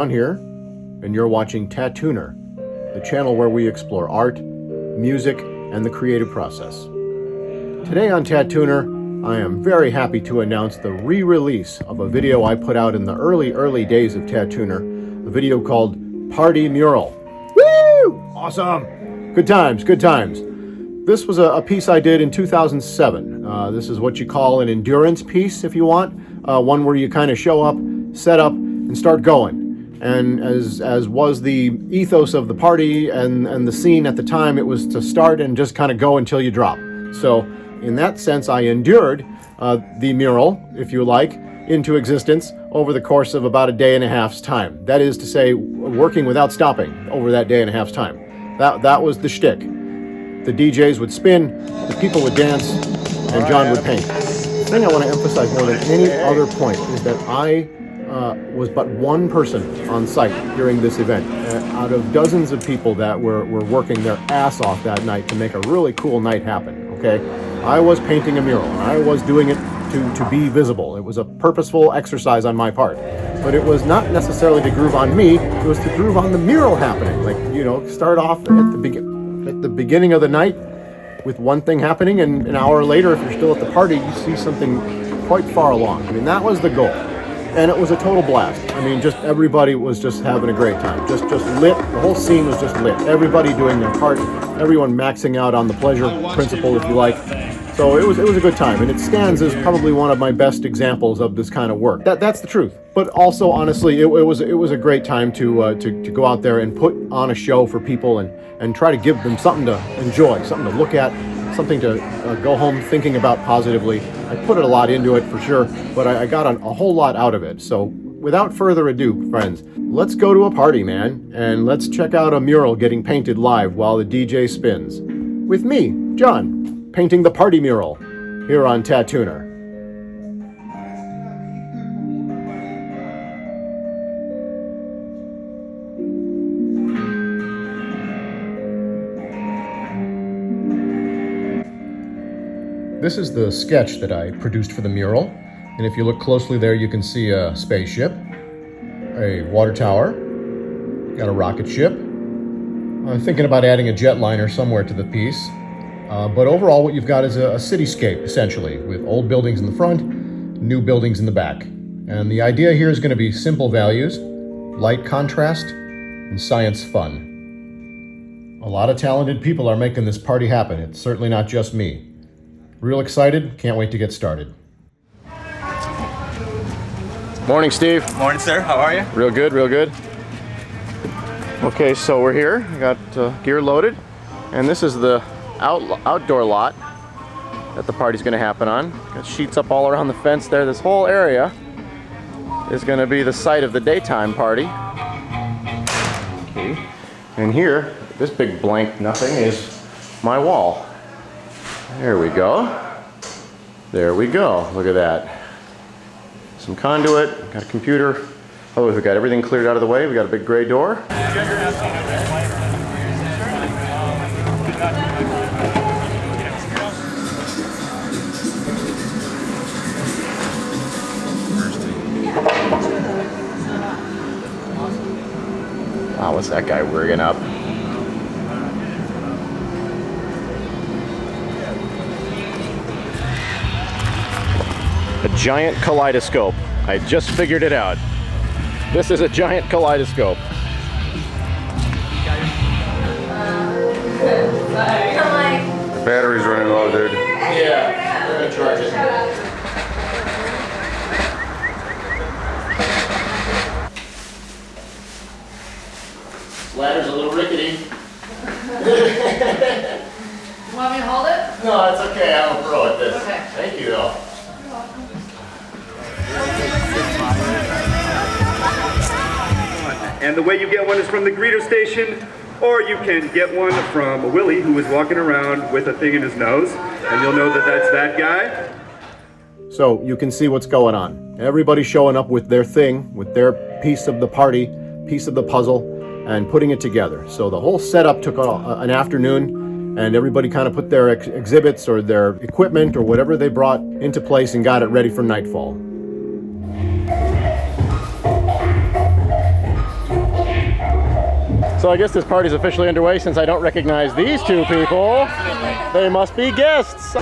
John here, and you're watching Tattooner, the channel where we explore art, music, and the creative process. Today on Tattooner, I am very happy to announce the re-release of a video I put out in the early days of Tattooner, a video called Party Mural. Woo! Awesome! Good times, good times. This was a piece I did in 2007. This is what you call an endurance piece, if you want. One where you kind of show up, set up, and start going. And as was the ethos of the party and the scene at the time, it was to start and just kind of go until you drop. So in that sense, I endured the mural, if you like, into existence over the course of about a day and a half's time. That is to say, working without stopping over that day and a half's time. That was the shtick. The DJs would spin, the people would dance, and John would paint. The thing I want to emphasize more than any other point is that I was but one person on site during this event out of dozens of people that were working their ass off that night to make a really cool night happen, okay? I was painting a mural, and I was doing it to be visible. It was a purposeful exercise on my part. But it was not necessarily to groove on me, it was to groove on the mural happening. Like, you know, start off at the beginning of the night with one thing happening, and an hour later, if you're still at the party, you see something quite far along. I mean, that was the goal. And it was a total blast. I mean, just everybody was just having a great time. Just lit. The whole scene was just lit. Everybody doing their part. Everyone maxing out on the pleasure principle, if you like. So it was a good time, and it stands as probably one of my best examples of this kind of work. That's the truth. But also, honestly, it was a great time to go out there and put on a show for people and try to give them something to enjoy, something to look at, something to go home thinking about positively. I put a lot into it for sure, but I got a whole lot out of it. So without further ado, friends, let's go to a party, man, and let's check out a mural getting painted live while the DJ spins. With me, John, painting the party mural here on Tattooner. This is the sketch that I produced for the mural, and if you look closely there, you can see a spaceship, a water tower, got a rocket ship. I'm thinking about adding a jetliner somewhere to the piece, but overall what you've got is a cityscape, essentially, with old buildings in the front, new buildings in the back. And the idea here is going to be simple values, light contrast, and science fun. A lot of talented people are making this party happen. It's certainly not just me. Real excited, can't wait to get started. Morning, Steve. Morning, sir. How are you? Real good, real good. Okay, so we're here. We got gear loaded, and this is the outdoor lot that the party's going to happen on. Got sheets up all around the fence there. This whole area is going to be the site of the daytime party. Okay, and here, this big blank nothing is my wall. There we go. There we go. Look at that. Some conduit, got a computer. Oh, we got everything cleared out of the way. We got a big gray door. Wow, what's that guy rigging up? A giant kaleidoscope. I just figured it out. This is a giant kaleidoscope. The battery's running low, dude. Yeah, we're gonna charge it. Ladder's a little rickety. You want me to hold it? No, it's okay. I don't throw at this. Okay. Thank you, though. And the way you get one is from the greeter station, or you can get one from Willie, who is walking around with a thing in his nose, and you'll know that that's that guy. So you can see what's going on. Everybody's showing up with their thing, with their piece of the party, piece of the puzzle, and putting it together. So the whole setup took an afternoon, and everybody kind of put their exhibits or their equipment or whatever they brought into place and got it ready for nightfall. So I guess this party's officially underway since I don't recognize these two people. They must be guests.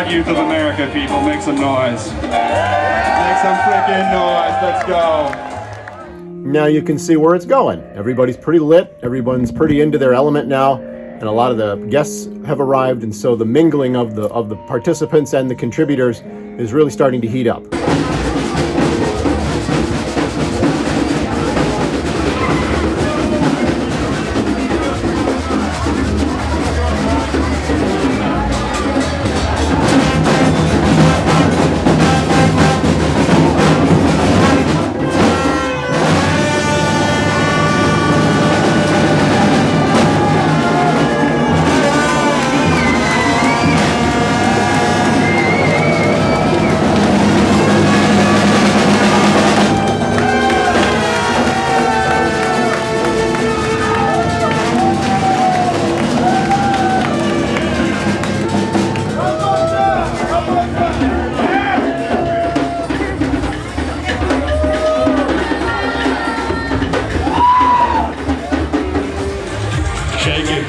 Youth of America, people, make some noise. Make some freaking noise. Let's go. Now you can see where it's going. Everybody's pretty lit. Everyone's pretty into their element now, and a lot of the guests have arrived, and so the mingling of the participants and the contributors is really starting to heat up.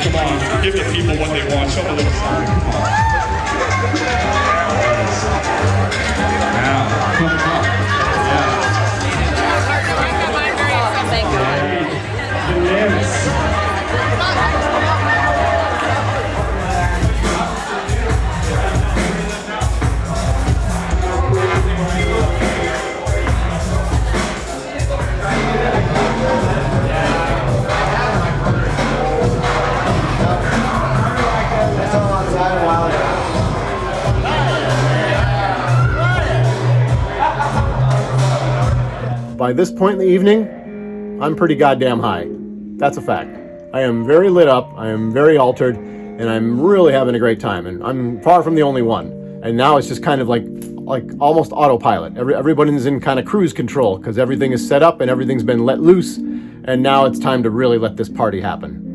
Come on, give the people what they want. Show them a little something. Come on. Now, come on. By this point in the evening, I'm pretty goddamn high. That's a fact. I am very lit up, I am very altered, and I'm really having a great time. And I'm far from the only one. And now it's just kind of like almost autopilot. Everybody's in kind of cruise control because everything is set up and everything's been let loose. And now it's time to really let this party happen.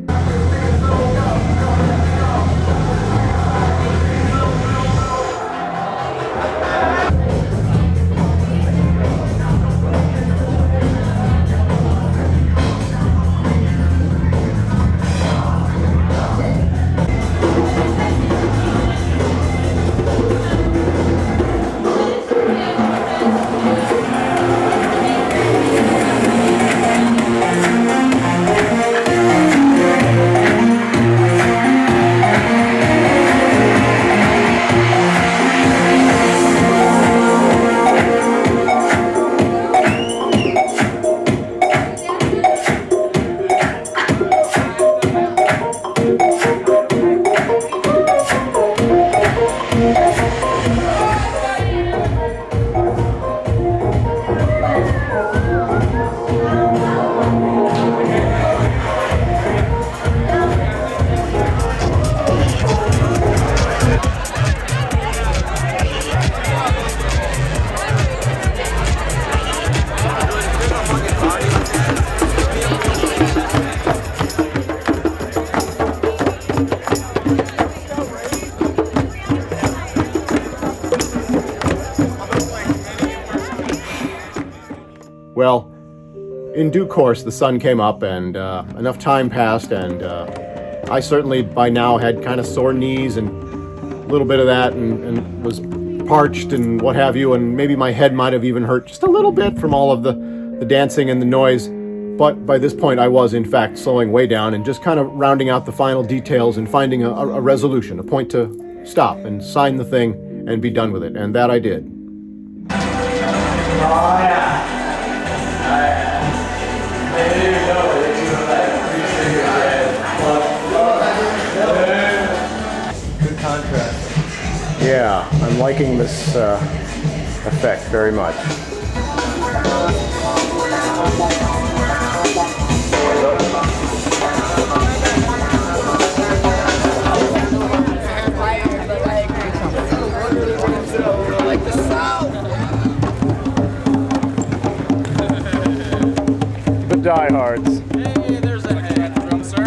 in due course, the sun came up and enough time passed, and I certainly by now had kind of sore knees and a little bit of that, and was parched and what have you, and maybe my head might have even hurt just a little bit from all of the dancing and the noise. But by this point, I was in fact slowing way down and just kind of rounding out the final details and finding a resolution, a point to stop and sign the thing and be done with it, and that I did. Good contrast. Yeah, I'm liking this effect very much. The diehards. Hey, there's a drum, sir.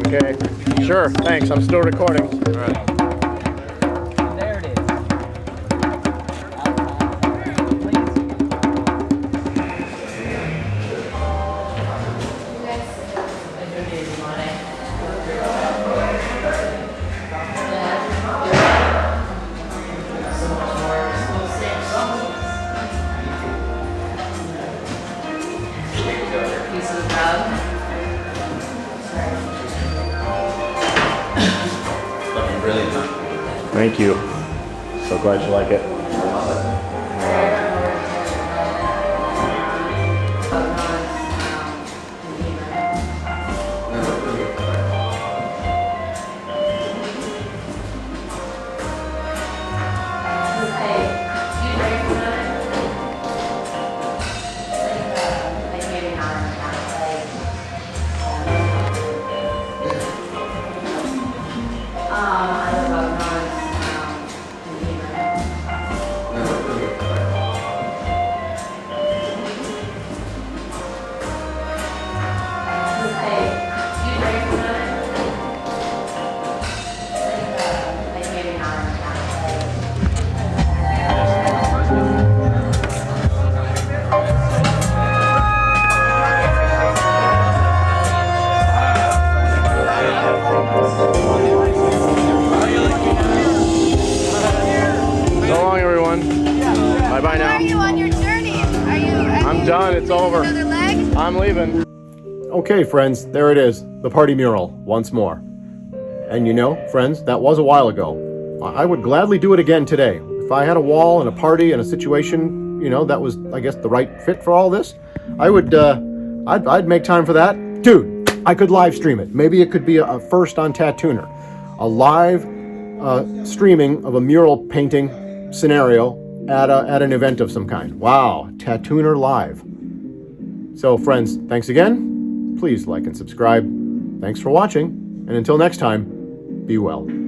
Okay, sure, thanks, I'm still recording. All right. There it is. Thank you. So glad you like it. Bye-bye now. Where are you on your journey? I'm done. It's over. Another leg? I'm leaving. Okay, friends, there it is. The Party Mural, once more. And you know, friends, that was a while ago. I would gladly do it again today. If I had a wall and a party and a situation, you know, that was, I guess, the right fit for all this, I would, I'd make time for that. Dude, I could live stream it. Maybe it could be a first on Tattooner. A live streaming of a mural painting scenario at an event of some kind. Wow, Tattooner Live. So friends, thanks again. Please like and subscribe. Thanks for watching, and until next time, be well.